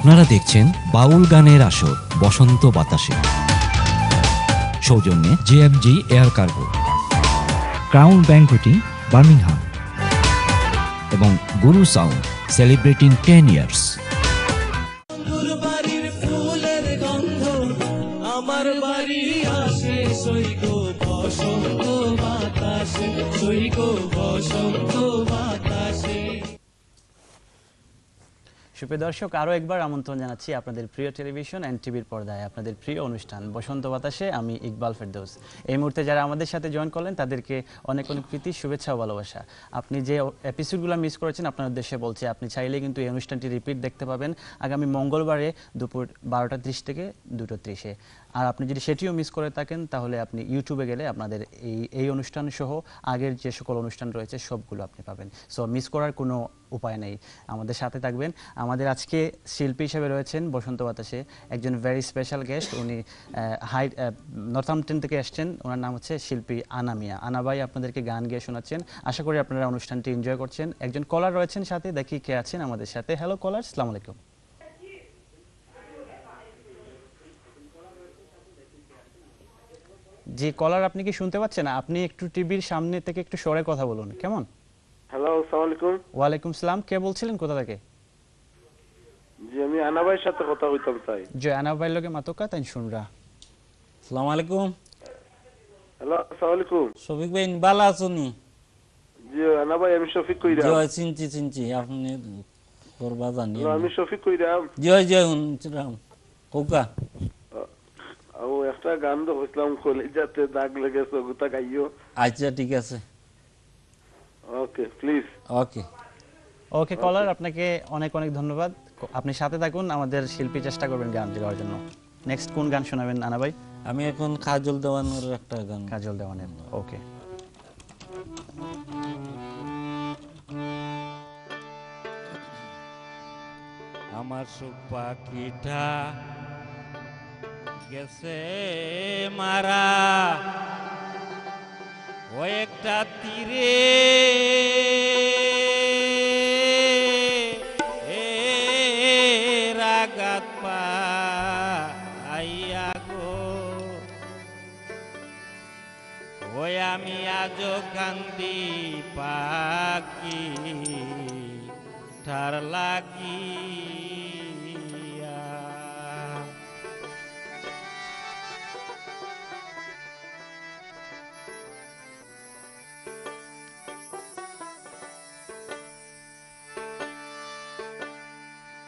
আপনারা দেখছেন বাউল গানের আসর বসন্ত বাতাসে, সৌজন্যে JFG air cargo, crown banqueting Birmingham এবং গুরু সাউন্ড সেলিব্রেটিং 10 ইয়ার্স। আমার বাড়ি আসে সৈক বসন্ত বাতাসে, সৈক বসন্ত বাতাসে। সুপ্রিয় দর্শক, আরও একবার আমন্ত্রণ জানাচ্ছি আপনাদের প্রিয় টেলিভিশন অ্যান্ড টিভির পর্দায় আপনাদের প্রিয় অনুষ্ঠান বসন্ত বাতাসে। আমি ইকবাল ফেরদৌস। এই মুহূর্তে যারা আমাদের সাথে জয়েন করলেন তাদেরকে অনেক অনেক প্রীতি, শুভেচ্ছা ও ভালোবাসা। আপনি যে এপিসোডগুলো মিস করেছেন আপনার উদ্দেশ্যে বলছি, আপনি চাইলে কিন্তু এই অনুষ্ঠানটি রিপিট দেখতে পাবেন আগামী মঙ্গলবারে দুপুর 12:30 থেকে 2:30-এ। আর আপনি যদি সেটিও মিস করে থাকেন তাহলে আপনি ইউটিউবে গেলে আপনাদের এই অনুষ্ঠান সহ আগের যে সকল অনুষ্ঠান রয়েছে সবগুলো আপনি পাবেন। সো মিস করার কোনো উপায় নেই, আমাদের সাথে থাকবেন। আমাদের আজকে শিল্পী হিসেবে রয়েছেন বসন্ত বাতাসে একজন ভেরি স্পেশাল গেস্ট। উনি নর্থহ্যাম্পটন থেকে এসছেন। ওনার নাম হচ্ছে শিল্পী আনা মিয়া। আনা ভাই আপনাদেরকে গান গিয়ে শোনাচ্ছেন। আশা করি আপনারা অনুষ্ঠানটি এনজয় করছেন। একজন কলার রয়েছেন সাথে, দেখি কে আছেন আমাদের সাথে। হ্যালো কলার, আসসালামু আলাইকুম। জি কলার, আপনি কি শুনতে পাচ্ছেন? আপনি একটু টিভির সামনে থেকে একটু সরে কথা বলুন, কেমন? হ্যালো, আসসালামু আলাইকুম। ওয়ালাইকুম সালাম। কে বলছিলেন, কোথা থেকে? জি আমি আনা ভাইয়ের সাথে কথা কইতাম চাই। জি আনা ভাই লগে মাতকা তাই শুনরা। আসসালামু আলাইকুম। হ্যালো, আসসালামু আলাইকুম। শফিক ভাই ভালো আছেন? জি আনা ভাই, আমি শফিক কইরা। জয় চিনছি আপনি করবা জানি। আমি শফিক কইরা। জয় হুনরাম কোকা। ও একটা গান তো কইলাম, কলিজাতে দাগ লেগেছে, ওটা গাইও। আচ্ছা ঠিক আছে, ওকে প্লিজ। ওকে ওকে কলার, আপনাকে অনেক অনেক ধন্যবাদ। আপনি সাথে থাকুন, আমাদের শিল্পী চেষ্টা করবেন গান গাওয়ার জন্য। নেক্সট কোন গান শোনাবেন আনা ভাই? আমি এখন কাজল দেওয়ানের একটা গান। কাজল দেওয়ানের, ওকে। আমার সুখ পাখিটা গেছে মারা ও একটা তীরে, রাগাত পাইয়া গো ওই আমি আজো কান্দি পাখি ঠার লাগি।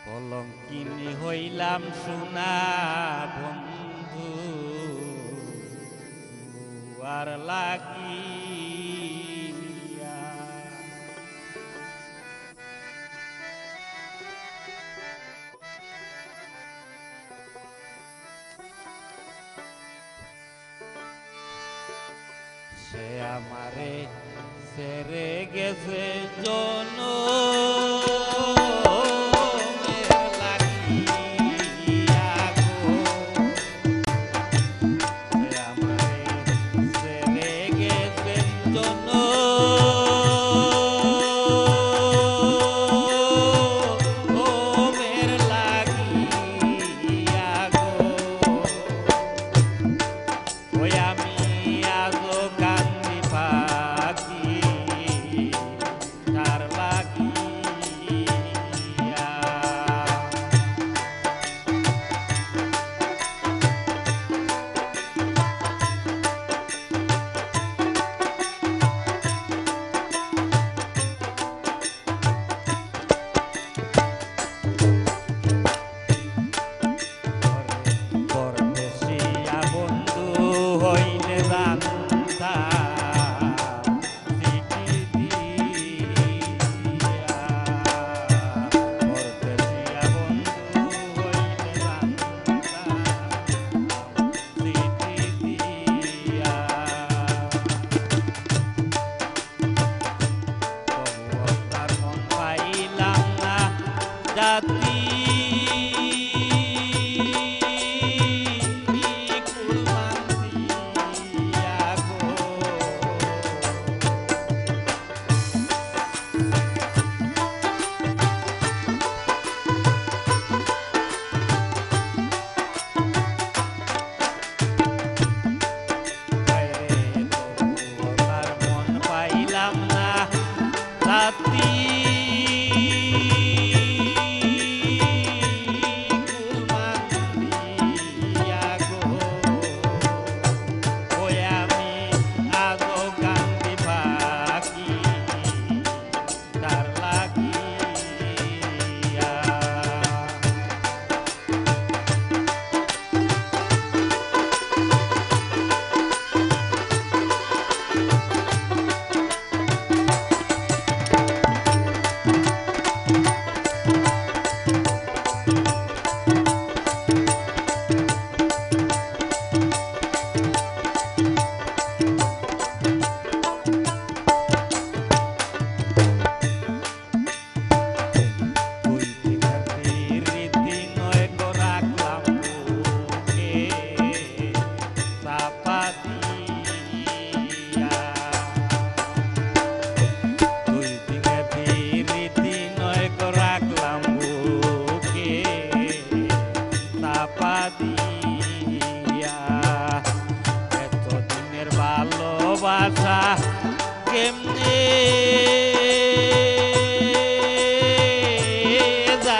কলঙ্কিনী হইলাম সোনা বন্ধু আর লাগিয়া, সে আমারে ছেড়ে গেছে জন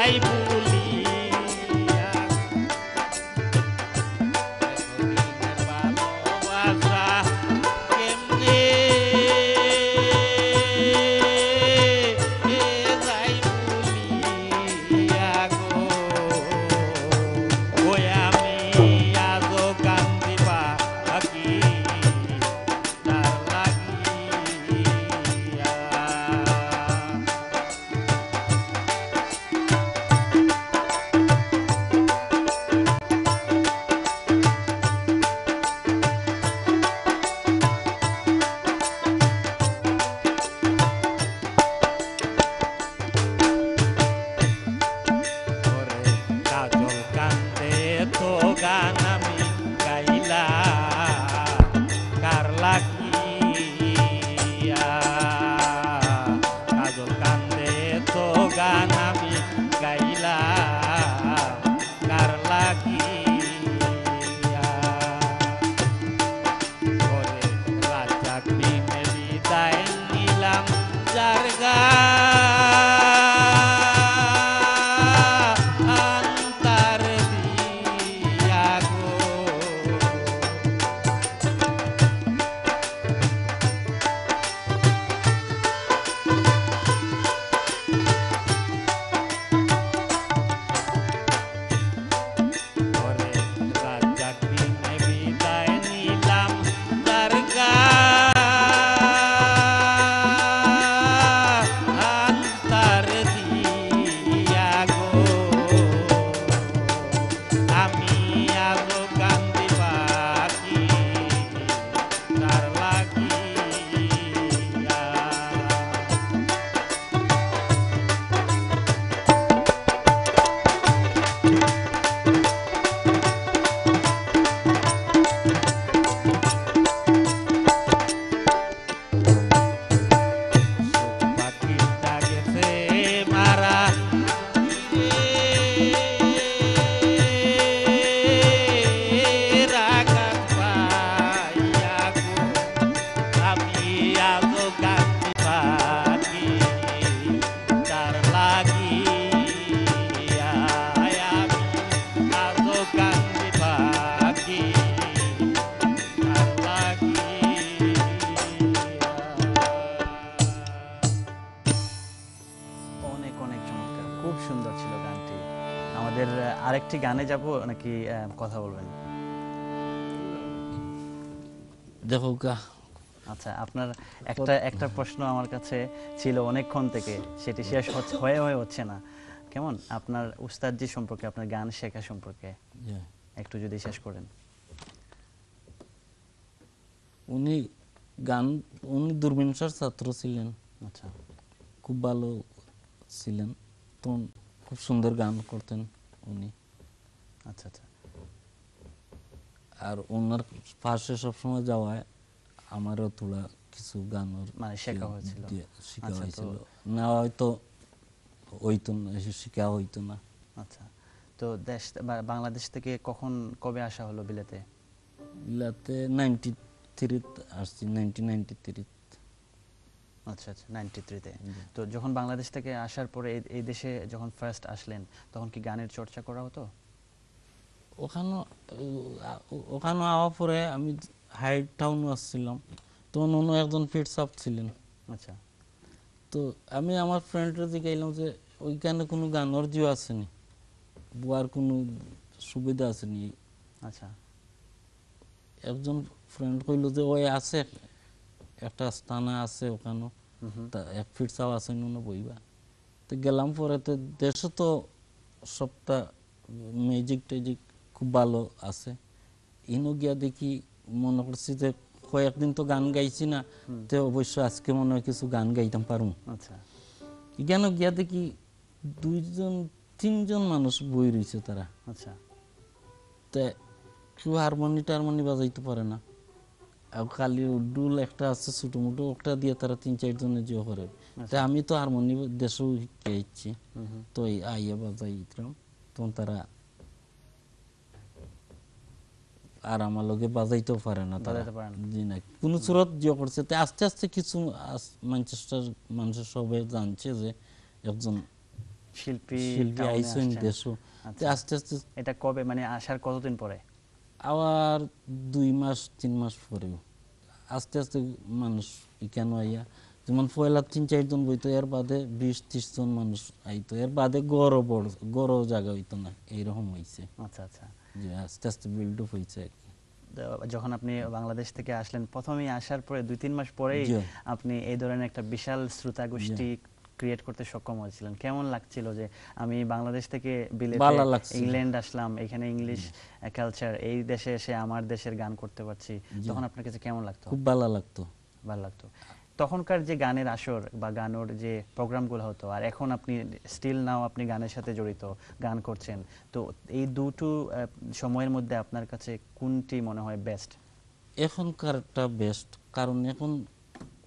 যাই ভুলিয়া এতদিনের ভালোবাসা কেমনে যাই ভুলিয়া গো ওই আমি আজও কান্দি পাখি তার লাগিয়া ওরে কাজল কান্দে তো গান আমি গাইলা কার লাগিয়া কাজল কান্দে তো গান আমি গাইলা কার লাগিয়া ওরে রাজা বিনে বিদায় নিলাম যার আন্তার দিয়া গো ওরে রাজা বিনে বিদায় নিলাম যার আন্তার দিয়া গো আমি আজও কান্দি পাখি তার লাগিয়া পাখিটা গেছে মারা রাগাত পাইয়া গো আমি আজও কান্দি পাখি তার লাগিয়া আমি আজও কান্দি পাখি তার লাগিয়া অনেক অনেক চমৎকার, খুব সুন্দর ছিল গানটি। আমাদের আরেকটি গানে যাব নাকি কথা বলবেন? দেখো গা আচ্ছা, আপনার একটা প্রশ্ন আমার কাছে ছিল অনেকক্ষণ থেকে, সেটি শেষ হয়ে হচ্ছে না। কেমন আপনার উস্তাদজি সম্পর্কে, আপনার গান শেখা সম্পর্কে একটু যদি শেষ করেন। উনি দূরবীন স্যার ছাত্র ছিলেন, আচ্ছা খুব ভালো ছিলেন, তো খুব সুন্দর গান করতেন উনি। আচ্ছা আচ্ছা আর ওনার পাশে সবসময় যাওয়ায় আমারও তোলা কিছু গান মানে শেখা হয়েছিল। শেখা আচ্ছা, হয়েছিল, তো- না হয়তো হইতো না, শেখা হইতো না। আচ্ছা, তো বাংলাদেশ থেকে কবে আসা হলো বিলেতে? ইলাতে 93 আসছি, 1993। আচ্ছা আচ্ছা, 93-তে। তো যখন বাংলাদেশ থেকে আসার পরে এই দেশে যখন ফার্স্ট আসলেন, তখন কি গানের চর্চা করা হতো? ওখানে আওয়ার পরে আমি হাইট টাউন আসছিলাম, তখন অন্য একজন ফিট সাপ ছিলেন। আচ্ছা তো আমি আমার ফ্রেন্ডের দিকে এলাম যে ওইখানে কোনো গানের জিও আসেনি, বুয়ার কোনো সুবিধা আসেনি। আচ্ছা একজন ফ্রেন্ড কইল যে ওই আছে একটা স্থানে আছে ওখানে, তা এক ফিট সাপ আছে নুন বইবা। তো গেলাম পরে, তো দেশে তো সবটা মিউজিক টেজিক খুব ভালো আছে। ইনো গিয়া দেখি মনে করছি যে কয়েকদিন তো গান গাইছি না, তো অবশ্য আজকে মনে হয় কিছু গান গাইতাম পারুম। আচ্ছা কেন গিয়া দেখি 2-3 মানুষ বই রয়েছে তারা, আচ্ছা তে কেউ হারমোনি বাজাইতে পারে না, আর খালি ডুল একটা আছে ছোট মোটো, ওটা দিয়ে তারা 3-4 জনে জিও করে। তা আমি তো হারমোনি দেশেও শিখেছি, তো আইয়া বাজাই তখন তারা আর আমার লগে বাজাইতেও পারে না তারা, বাজাইতে পারে না। জি না, কোনো সুরত জিও করছে। তো আস্তে আস্তে কিছু ম্যানচেস্টার মানুষের সবাই জানছে যে একজন শিল্পী শিল্পী টাউনে আইসেন আসছেন। দেশও আচ্ছা। আস্তে আস্তে এটা কবে মানে আসার কতদিন পরে? আবার 2 মাস 3 মাস পরেও আস্তে আস্তে মানুষ এখানে আইয়া, যেমন পয়লা 3-4 জন বইতো, এর বাদে 20-30 জন মানুষ আইতো, এর বাদে গড় জায়গা হইতো না, এইরকম হয়েছে। আচ্ছা আচ্ছা। যে আস্তে আস্তে বিল্ড আপ হয়েছে আর কি। তো যখন আপনি বাংলাদেশ থেকে আসলেন, প্রথমেই আসার পরে 2-3 মাস পরেই জি। আপনি এই ধরনের একটা বিশাল শ্রোতা গোষ্ঠী ক্রিয়েট করতে সক্ষম হয়েছিলেন। কেমন লাগছিল যে আমি বাংলাদেশ থেকে বিলেতে ভালো লাগছিল। ইংল্যান্ড আসলাম, এখানে ইংলিশ কালচার, এই দেশে এসে আমার দেশের গান করতে পারছি, তখন আপনার কাছে কেমন লাগতো? খুব ভালো লাগতো। ভালো লাগতো। তখনকার যে গানের আসর বা গানের যে প্রোগ্রামগুলো হতো, আর এখন আপনি স্টিল নাও আপনি গানের সাথে জড়িত, গান করছেন, তো এই দুটো সময়ের মধ্যে আপনার কাছে কোনটি মনে হয় বেস্ট? এখনকারটা বেস্ট, কারণ এখন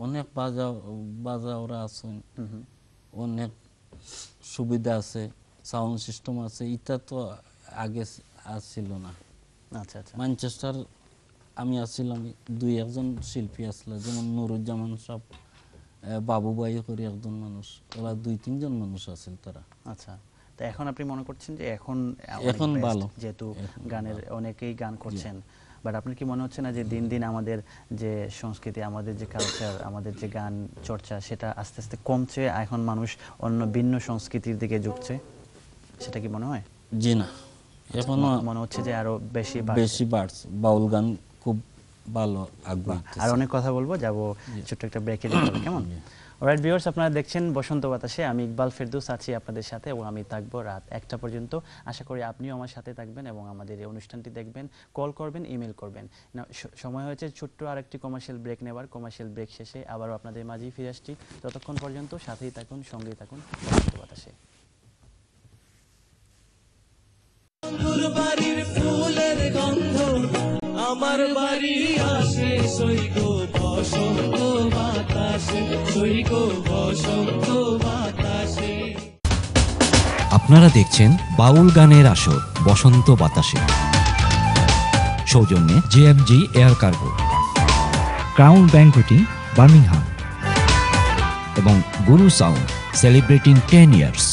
অনেক বাজা ওরা আছেন, অনেক সুবিধা আছে, সাউন্ড সিস্টেম আছে, এটা তো আগে আসছিল না। আচ্ছা আচ্ছা। ম্যানচেস্টার আমি আসছিলাম, 2-1 শিল্পী আসলো, যেমন নুরুজ্জামান সাহেব, বাবু ভাই করে একজন মানুষ, ওরা 2-3 জন মানুষ আছিল তারা। আচ্ছা, তো এখন আপনি মনে করছেন যে এখন এখন অনেক best, ভালো। যেহেতু এখন গানের অনেকেই গান করছেন, বাট আপনার কি মনে হচ্ছে না যে দিন দিন আমাদের যে সংস্কৃতি, আমাদের যে কালচার, আমাদের যে গান চর্চা, সেটা আস্তে আস্তে কমছে, এখন মানুষ অন্য ভিন্ন সংস্কৃতির দিকে ঝুঁকছে, সেটা কি মনে হয়? জি না, এখনো মনে হচ্ছে যে আরো বেশি বেশি বাড়ছে, বাউল গান খুব ভালো আগ্রহ। আর অনেক কথা বলবো, যাব ছোট্ট একটা ব্রেকে যেতে হবে, কেমন? অলরাইট ভিউয়ার্স, আপনারা দেখছেন বসন্ত বাতাসে, আমি ইকবাল ফেরদৌস আছি আপনাদের সাথে, এবং আমি থাকবো রাত 1টা পর্যন্ত। আশা করি আপনিও আমার সাথে থাকবেন এবং আমাদের এই অনুষ্ঠানটি দেখবেন, কল করবেন, ইমেল করবেন। না, সময় হয়েছে ছোট্ট আরেকটি কমার্শিয়াল ব্রেক নেবার। কমার্শিয়াল ব্রেক শেষে আবারও আপনাদের মাঝেই ফিরে আসছি। ততক্ষণ পর্যন্ত সাথেই থাকুন, সঙ্গেই থাকুন বসন্ত বাতাসে। বন্ধুর বাড়ির ফুলের গন্ধ আমার বাড়ি আসে, সৈগ বসন্ত বাতাসে, সৈগ বসন্ত বাতাসে। আপনারা দেখছেন বাউল গানের আসর বসন্ত বাতাসে, সৌজন্যে JFG air cargo, crown banqueting Birmingham এবং গুরু সাউন্ড সেলিব্রেটিং 10 years।